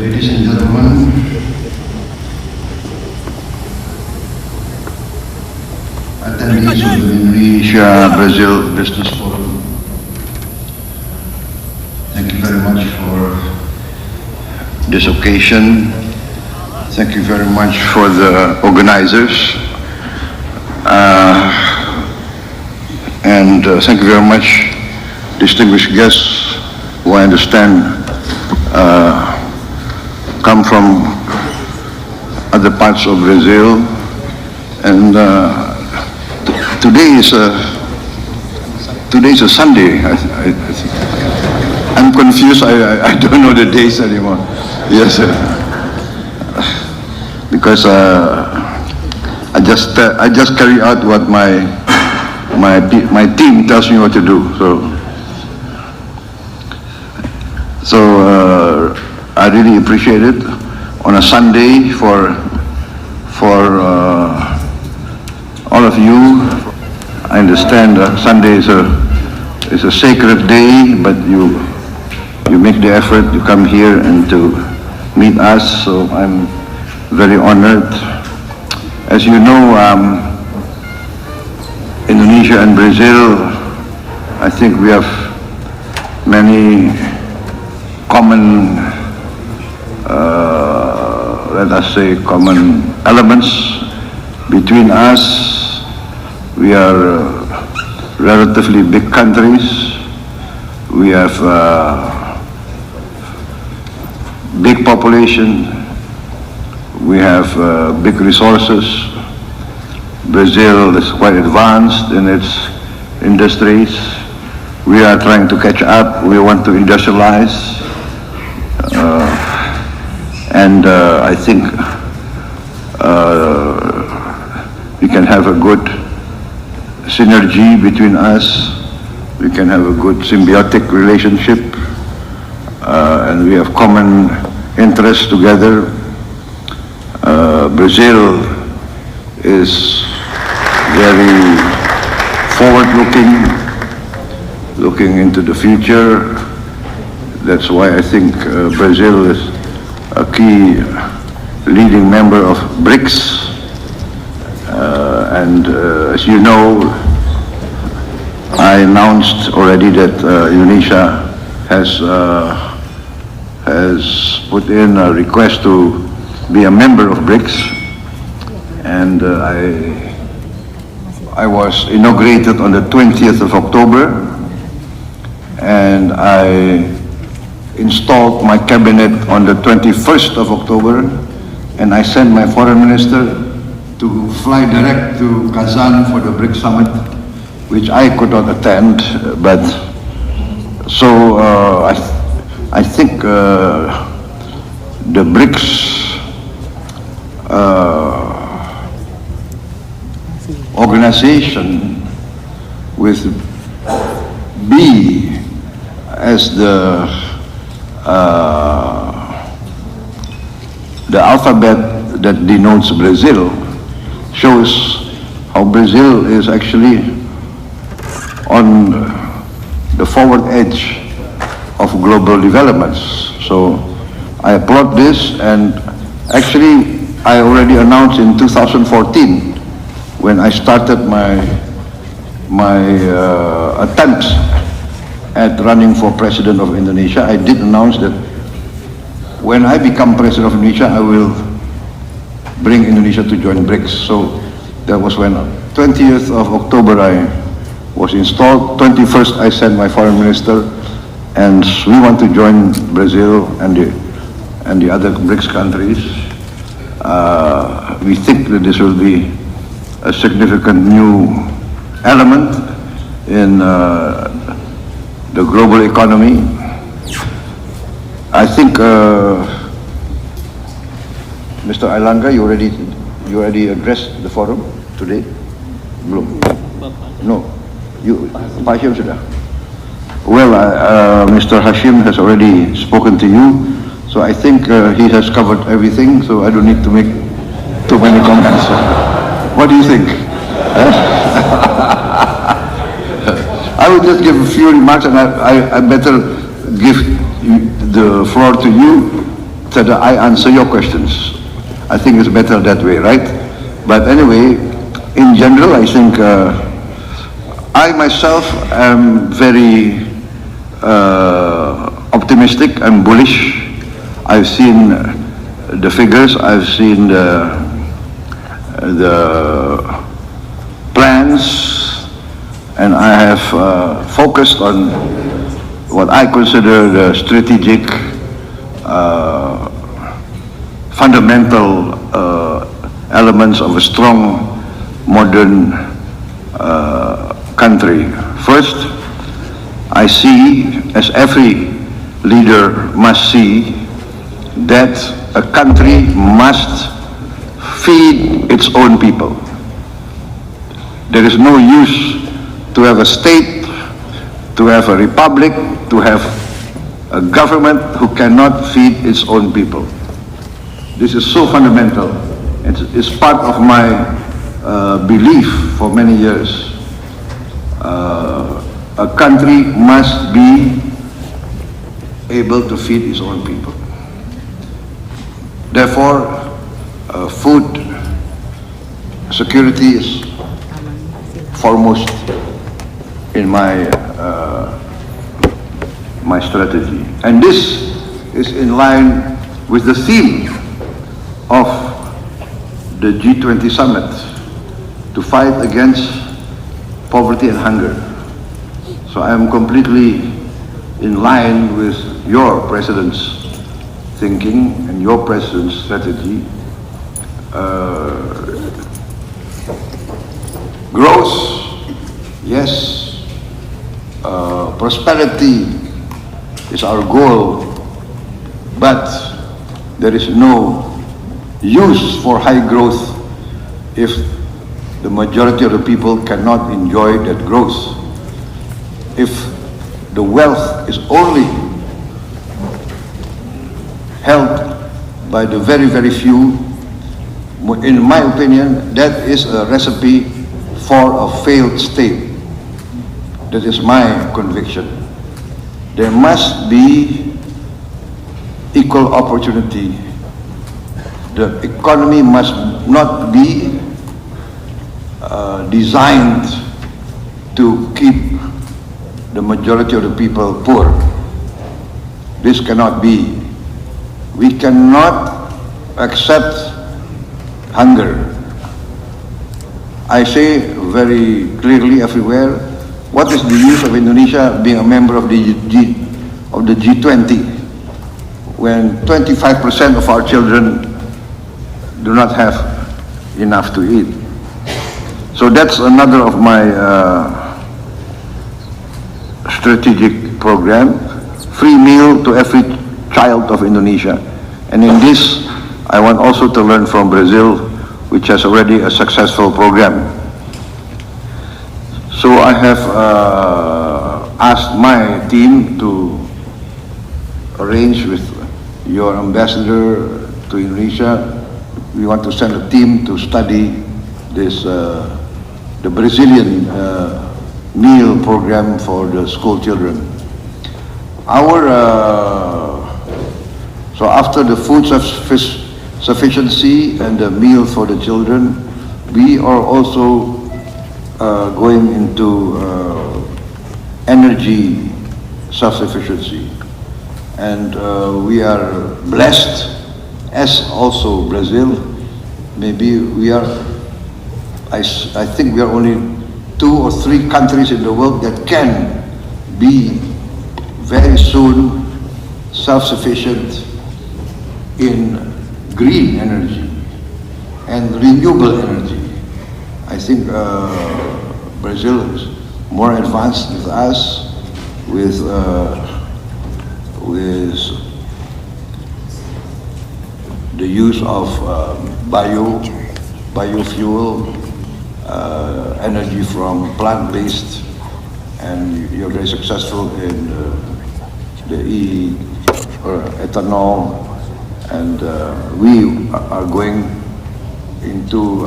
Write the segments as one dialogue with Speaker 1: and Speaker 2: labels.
Speaker 1: Ladies and gentlemen, attendees of the Indonesia-Brazil Business Forum, thank you very much for this occasion. Thank you very much for the organizers. And thank you very much, distinguished guests who I understand come from other parts of Brazil. And today is a Sunday. I'm confused. I don't know the days anymore. Yes, because I just carry out what my team tells me what to do. So I really appreciate it on a Sunday for all of you. I understand Sunday is a sacred day, but you make the effort to come here and to meet us. So I'm very honored. As you know, Indonesia and Brazil, I think we have many common, let us say, common elements between us. We are relatively big countries. We have big population. We have big resources. Brazil is quite advanced in its industries. We are trying to catch up. We want to industrialize. And I think we can have a good synergy between us. We can have a good symbiotic relationship. And we have common interests together. Brazil is very forward-looking, looking into the future. That's why I think Brazil is a key leading member of BRICS. And as you know, I announced already that Indonesia has put in a request to be a member of BRICS, and I was inaugurated on the 20th of October, and I installed my cabinet on the 21st of October, and I sent my foreign minister to fly direct to Kazan for the BRICS summit, which I could not attend, but so I think the BRICS organization with B as the alphabet that denotes Brazil shows how Brazil is actually on the forward edge of global developments. So I applaud this, and actually I already announced in 2014 when I started my attempts at running for president of Indonesia. I did announce that when I become president of Indonesia, I will bring Indonesia to join BRICS. So that was when 20th of October I was installed. 21st I sent my foreign minister, and we want to join Brazil and the other BRICS countries. We think that this will be a significant new element in the global economy. I think Mr. Ailangga, you already addressed the forum today? Belum? No. Pak Hashim sudah. Well, Mr. Hashim has already spoken to you, so I think he has covered everything, so I don't need to make too many comments. What do you think? I will just give a few remarks, and I better give the floor to you. instead I answer your questions. I think it's better that way, right? But anyway, in general, I think I myself am very optimistic and bullish. I've seen the figures, I've seen the plans, and I have focused on what I consider the strategic, fundamental elements of a strong, modern country. First, I see, as every leader must see, that a country must feed its own people. There is no use to have a state, to have a republic, to have a government who cannot feed its own people. This is so fundamental. It's part of my belief for many years. A country must be able to feed its own people. Therefore, food security is foremost in my my strategy. And this is in line with the theme of the G20 summit, to fight against poverty and hunger. So I am completely in line with your president's thinking and your president's strategy. Growth, yes. Prosperity is our goal, but there is no use for high growth if the majority of the people cannot enjoy that growth. If the wealth is only held by the very, very few, in my opinion, that is a recipe for a failed state. That is my conviction. There must be equal opportunity. The economy must not be designed to keep the majority of the people poor. This cannot be. We cannot accept hunger. I say very clearly everywhere, what is the use of Indonesia being a member of the G20 when 25% of our children do not have enough to eat? So that's another of my strategic program, free meal to every child of Indonesia. And in this, I want also to learn from Brazil, which has already a successful program. So I have asked my team to arrange with your ambassador to Indonesia. We want to send a team to study this, the Brazilian meal program for the school children. So after the food sufficiency and the meal for the children, we are also going into energy self-sufficiency. And we are blessed, as also Brazil. Maybe we are, I think we are only 2 or 3 countries in the world that can be very soon self-sufficient in green energy and renewable energy. I think Brazil is more advanced than us with the use of biofuel, energy from plant-based, and you're very successful in the ethanol, and we are going into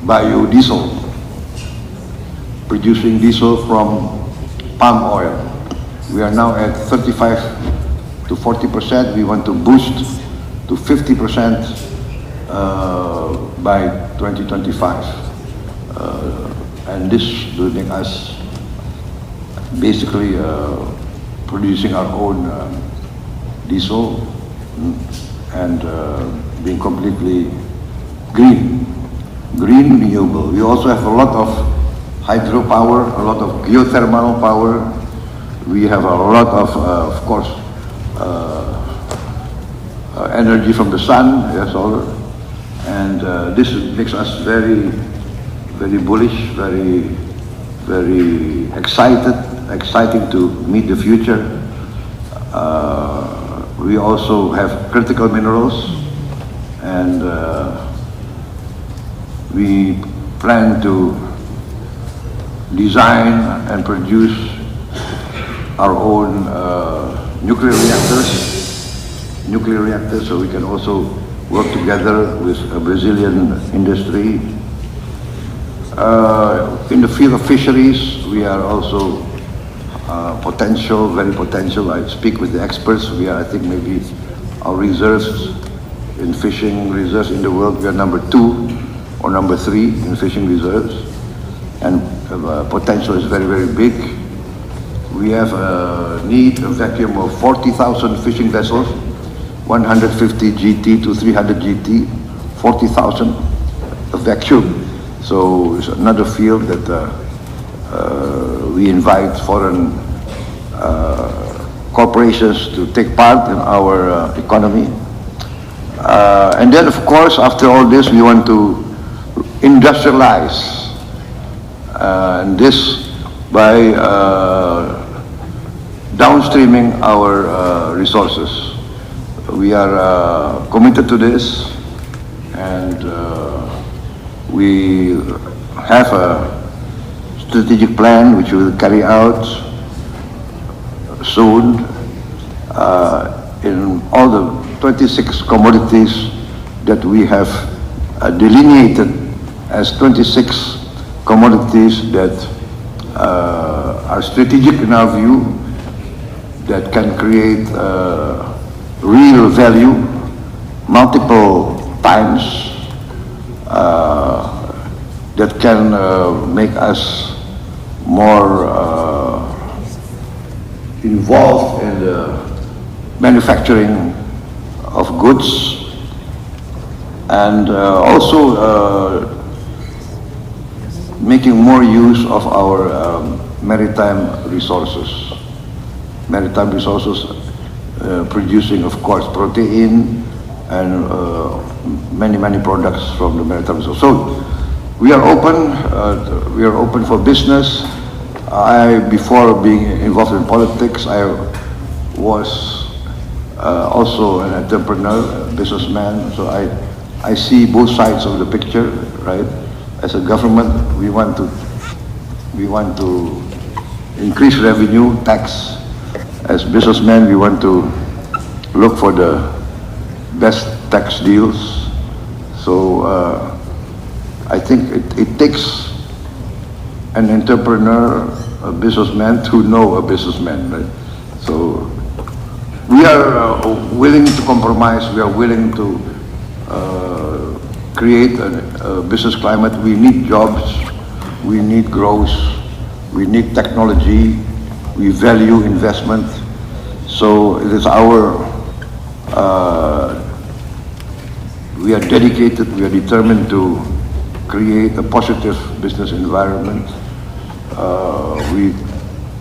Speaker 1: biodiesel, producing diesel from palm oil. We are now at 35 to to 40%. We want to boost to 50% by 2025. And this will make us basically producing our own diesel and being completely green renewable. We also have a lot of hydropower, a lot of geothermal power. We have a lot of course, energy from the sun, solar, and this makes us very bullish, very exciting to meet the future. We also have critical minerals, and we plan to design and produce our own nuclear reactors, so we can also work together with a Brazilian industry. In the field of fisheries, we are also very potential. I speak with the experts. We are, I think, maybe our reserves in fishing reserves in the world, we are number 2 or number 3 in fishing reserves, and potential is very big. We have a vacuum of 40,000 fishing vessels, 150 GT to 300 GT, 40,000 a vacuum. So it's another field that we invite foreign corporations to take part in our economy. And then, of course, after all this, we want to industrialize, and this by downstreaming our resources. We are committed to this, and we have a strategic plan which we will carry out soon in all the 26 commodities that we have delineated as 26 commodities that are strategic in our view, that can create real value multiple times, that can make us more involved in the manufacturing of goods, and also making more use of our maritime resources. Producing, of course, protein and many products from the maritime resources. So we are open for business. Before being involved in politics, I was also an entrepreneur, a businessman. So I see both sides of the picture, right? As a government, we want to increase revenue, tax. As businessmen, we want to look for the best tax deals. So I think it takes an entrepreneur, a businessman, to know a businessman, right? So we are willing to compromise. We are willing to create a business climate. We need jobs, we need growth, we need technology, we value investment. So it is we are dedicated, we are determined to create a positive business environment.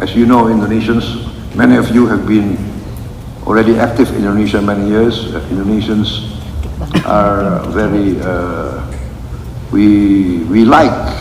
Speaker 1: As you know, Indonesians, many of you have been already active in Indonesia many years. Indonesians are very, we like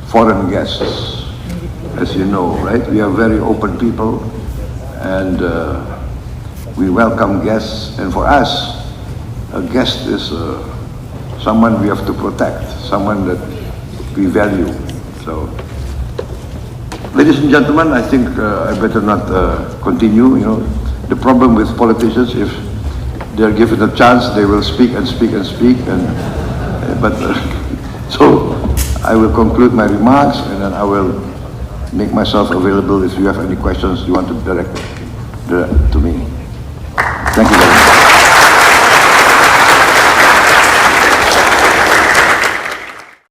Speaker 1: foreign guests, as you know, right? We are very open people, and we welcome guests. And for us, a guest is someone we have to protect, someone that we value. So, ladies and gentlemen, I think I better not continue. You know, the problem with politicians, if they're given a chance, they will speak and speak and speak. So I will conclude my remarks, and then I will make myself available if you have any questions you want to direct to me. Thank you very much.